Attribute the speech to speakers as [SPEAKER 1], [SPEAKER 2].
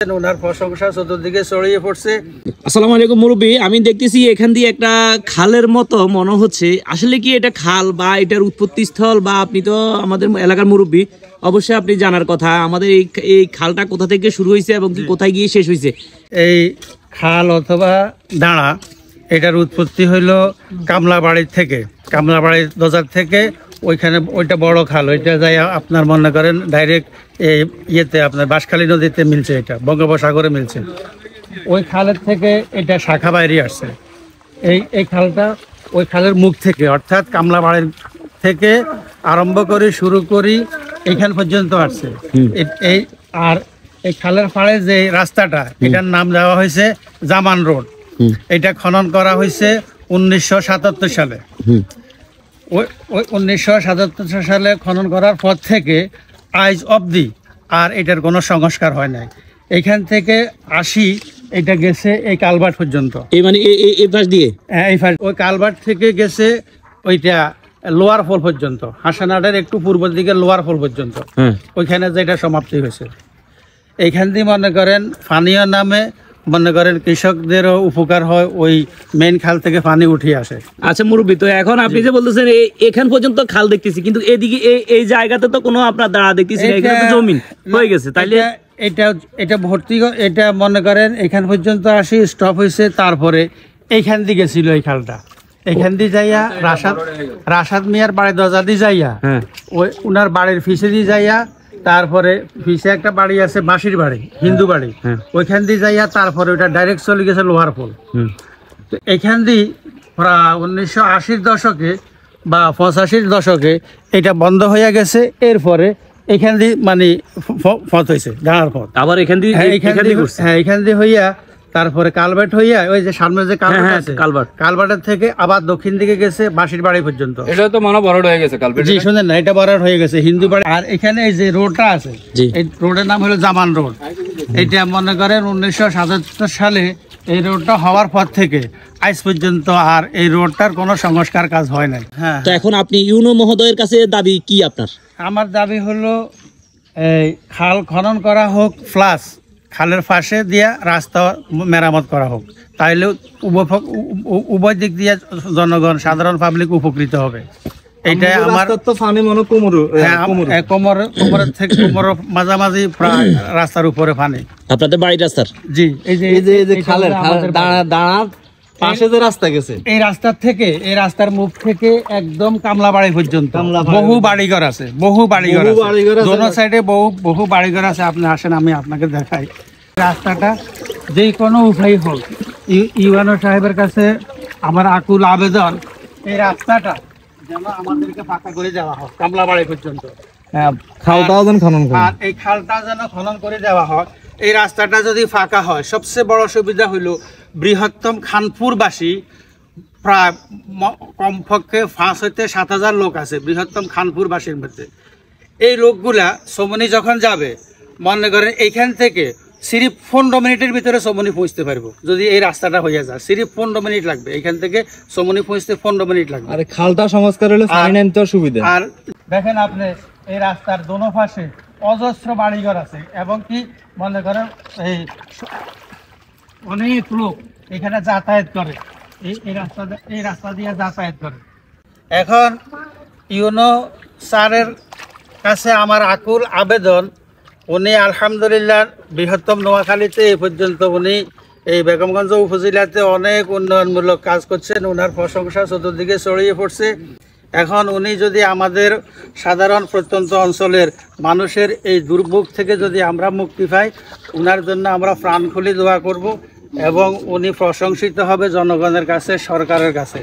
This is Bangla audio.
[SPEAKER 1] ওনার প্রশংসা চতুর্দিকে ছড়িয়ে পড়ছে।
[SPEAKER 2] আসসালামু আলাইকুম মুরব্বী, আমি দেখতেছি এখান দিয়ে একটা খালের মতো মনে হচ্ছে, আসলে কি এটা খাল বা এটার উৎপত্তি স্থল, বা আপনি তো আমাদের এলাকার মুরব্বী, অবশ্যই আপনি জানার কথা আমাদের এই খালটা কোথা থেকে শুরু হয়েছে এবং কি কোথায় গিয়ে শেষ হয়েছে।
[SPEAKER 1] এই খাল অথবা দাঁড়া এটার উৎপত্তি হইল কামলাবাড়ির থেকে, কামলাবাড়ির দজার থেকে ওইখানে ওইটা বড় খাল, ওইটা যাই আপনার মনে করেন ডাইরেক্ট এই ইয়েতে আপনার বাঁশখালী নদীতে মিলছে, এটা বঙ্গোপসাগরে মিলছে। ওই খালের থেকে এটা শাখা বাইরে আসছে। এই খালটা ওই খালের মুখ থেকে, অর্থাৎ কামলাবাড়ির থেকে আরম্ভ করে শুরু করি এইখান পর্যন্ত আসছে। এই আর এই খালের পাড়ে যে রাস্তাটা, এটার নাম দেওয়া হয়েছে জামান রোড। এটা খনন করা হয়েছে 1977 সালে। ওই 1977 সালে খনন করার পর থেকে আজ অবধি আর এটার কোনো সংস্কার হয় নাই। এখান থেকে এটা গেছে এই কালভার্ট পর্যন্ত,
[SPEAKER 2] এই মানে এই পাশ দিয়ে,
[SPEAKER 1] এই ওই কালভার্ট থেকে গেছে ওইটা লোয়ার ফল পর্যন্ত, হাসানাটের একটু পূর্ব দিকে লোয়ার ফল পর্যন্ত, ওইখানে যেটা সমাপ্তি হয়েছে। এইখান দিয়ে মনে করেন পানীয় নামে মনে করেন কৃষকদেরও উপকার হয়, ওই মেইন খাল থেকে পানি উঠে আসে।
[SPEAKER 2] আচ্ছা মুরব্বী, তো এখন আপনি যে বলতেছেন এখান পর্যন্ত খাল দেখতেছি, কিন্তু এদিকে এই জায়গাতে তো কোনো আপনার দাঁড়া দেখতেছি, এখানে তো জমিন হয়ে গেছে, তাইলে
[SPEAKER 1] এটা ভর্তি, এটা মনে করেন এখান পর্যন্ত আসি স্টপ হয়েছে। তারপরে এইখান দিকে ছিল এই খালটা, এখান দিয়ে যাইয়া রাশাদ মিয়ার বাড়ি দরজা দিয়ে যাইয়া ওই উনার বাড়ির ফিসে দিয়ে যাইয়া, তারপরে ফিসে একটা বাড়ি আছে বাঁশির বাড়ি, হিন্দু বাড়ি, ওইখান দিয়ে যাইয়া তারপরে ওইটা ডাইরেক্ট চলে গেছে লোহার পোল। তো এখান দিয়ে প্রায় 1980-র দশকে বা 85-র দশকে এটা বন্ধ হয়ে গেছে। এরপরে এখান দিয়ে মানে পথ হয়েছে, দাঁড়ার পথ, আবার এখান দিয়ে এখান দিয়ে হইয়া তারপরে কালভার্ট হইয়া ওই যে সামনে যে কালভার্ট আছে, কালভার্টের থেকে আবার দক্ষিণ দিকে গেছে বাঁশির বাড়ি পর্যন্ত। এটা তো মনে বড় হয়ে গেছে কালভার্ট, জি শুনেন না, এটা বড় হয়ে গেছে হিন্দু বাড়ি। আর এখানে এই যে রোডটা আছে, এই রোডের নাম হলো জামান রোড। এটা মনে করেন 1977 সালে এই রোডটা হওয়ার পর থেকে আজ পর্যন্ত আর এই রোডটার কোনো সংস্কার কাজ হয় নাই। হ্যাঁ,
[SPEAKER 2] তো এখন আপনি ইউনো মহোদয়ের কাছে দাবি কি আপনার?
[SPEAKER 1] আমার দাবি হলো এই খাল খনন করা হোক, প্লাস খালের পাশে দিয়া রাস্তা মেরামত করা হোক, তাইলে উভয় দিক দিয়ে জনগণ সাধারণ পাবলিক উপকৃত হবে। এইটাই আমার তো পানি মনে কোমরের থেকে কোমর মাঝামাঝি রাস্তার উপরে পানি,
[SPEAKER 2] আপনাদের বাড়ির রাস্তার।
[SPEAKER 1] জি, এই যে খালের
[SPEAKER 2] দাঁড়ার পাশে যে রাস্তা গেছে,
[SPEAKER 1] এই রাস্তার থেকে, এই রাস্তার মুখ থেকে একদম কামলাবাড়ি পর্যন্ত বহু বাড়িঘর আছে, বহু বাড়িঘর দোনো সাইডে বহু বাড়িঘর আছে। আপনি আসেন, আমি আপনাকে দেখাই। রাস্তাটা যে কোনো উপায় হোক, ইউএনও সাহেবের কাছে আমার আকুল আবেদন, এই রাস্তাটা যেন আমাদেরকে ফাঁকা করে দেওয়া হোক কামলাবাড়ি পর্যন্ত। আর এই খালটা যেন খনন করে দেওয়া হয়। এই রাস্তাটা যদি ফাঁকা হয়, সবচেয়ে বড় সুবিধা হইল বৃহত্তম খানপুরবাসী, প্রায় কমপক্ষে 5 হইতে 7,000 লোক আছে বৃহত্তম খানপুরবাসীর মধ্যে। এই লোকগুলা সমনি যখন যাবে, মনে করেন এইখান থেকে সিরিফ 15 মিনিটের ভিতরে সমনি পৌঁছতে পারবো। যদি এই রাস্তাটা হয়ে যায়, সিরিফ 15 মিনিট লাগবে, এখান থেকে সমনি পৌঁছতে 15 মিনিট লাগবে।
[SPEAKER 2] আর খালটা সংস্কার হলে ফাইন্যান্সের সুবিধা।
[SPEAKER 1] আর দেখেন আপনি এই রাস্তার দোনো পাশে অজস্র বাড়িঘর আছে, এবং কি মনে করেন এই অনেক লোক এখানে যাতায়াত করে, এই রাস্তা দিয়ে যাতায়াত করে। এখন ইউনো স্যারের কাছে আমার আকুল আবেদন, উনি আলহামদুলিল্লাহ বৃহত্তম নোয়াখালীতে এই পর্যন্ত উনি এই বেগমগঞ্জ উপজেলাতে অনেক উন্নয়নমূলক কাজ করছেন। ওনার প্রশংসা চতুর্দিকে ছড়িয়ে পড়ছে। এখন উনি যদি আমাদের সাধারণ প্রত্যন্ত অঞ্চলের মানুষের এই দুর্ভোগ থেকে যদি আমরা মুক্তি পাই, ওনার জন্য আমরা প্রাণ খুলে দোয়া করব, এবং উনি প্রশংসিত হবে জনগণের কাছে, সরকারের কাছে।